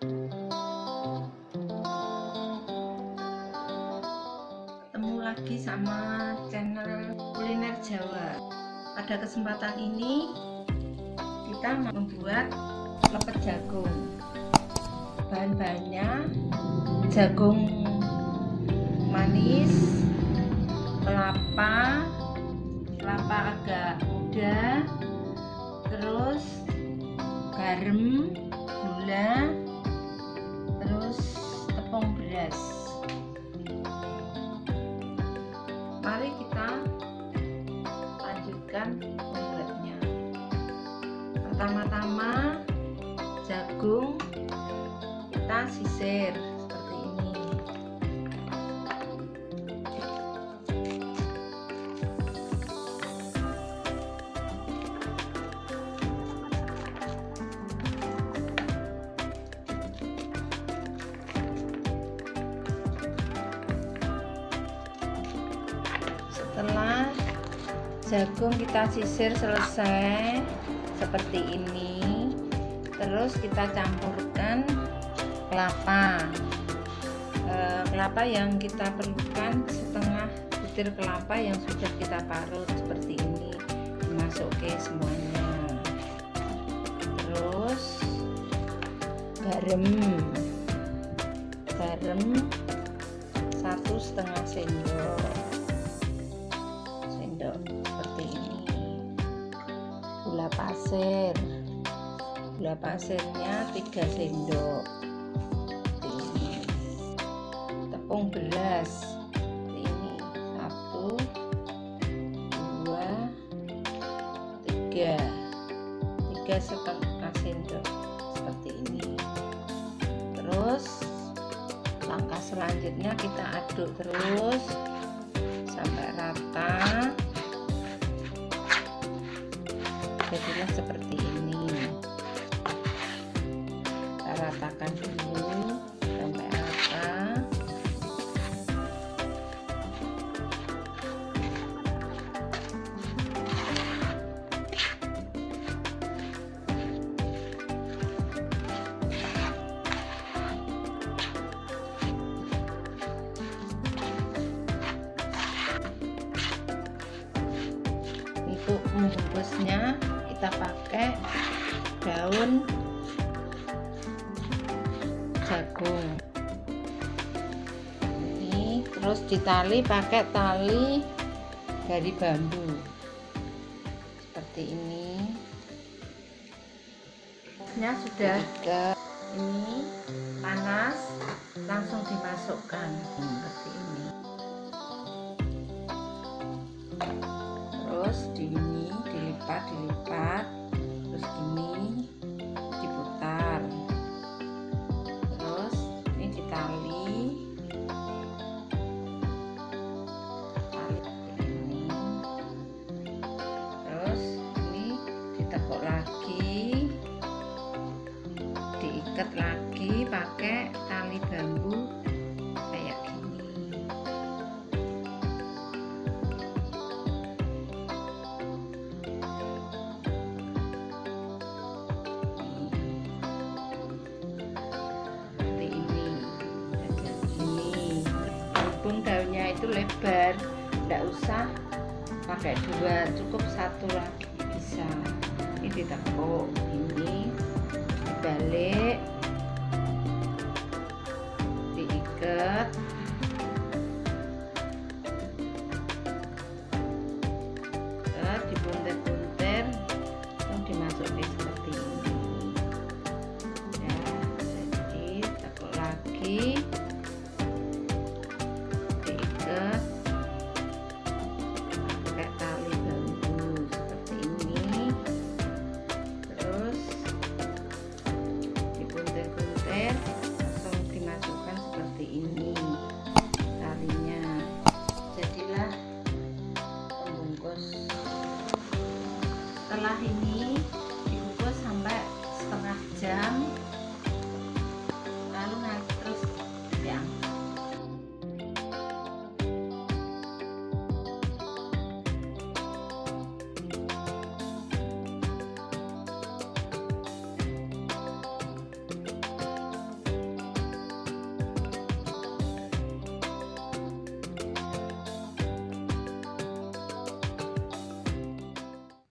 Ketemu lagi sama channel kuliner Jawa. Pada kesempatan ini kita membuat lepet jagung. Bahan-bahannya jagung manis, kelapa agak muda, terus garam, gula, terus tepung beras. Mari kita lanjutkan membuatnya. Pertama-tama jagung kita sisir seperti ini. Setelah jagung kita sisir selesai seperti ini, terus kita campurkan kelapa yang kita perlukan setengah butir kelapa yang sudah kita parut seperti ini, dimasukin semuanya. Terus garam 1,5 sendok seperti ini. Gula pasirnya 3 sendok seperti ini. Tepung beras seperti ini 1, 2, 3,5 sendok seperti ini. Terus langkah selanjutnya kita aduk terus sampai rata. Jadilah seperti ini. Kita ratakan dulu sampai rata. Untuk membungkusnya kita pakai daun jagung ini, terus ditali pakai tali dari bambu seperti ini. Sudah ini panas, langsung dimasukkan seperti ini. Terus dilipat terus gini diputar, terus ini ditali ini, terus ini ditekuk lagi, diikat lagi pakai tali bambu kayak gini. Daunnya itu lebar, tidak usah pakai 2, cukup 1 lagi bisa. Ini ditekuk, ini dibalik, diikat, dibuntir-buntir, lalu dimasukin seperti ini. Ya, jadi tekuk lagi. Pakai tali bambu seperti ini, terus dibuntir-buntir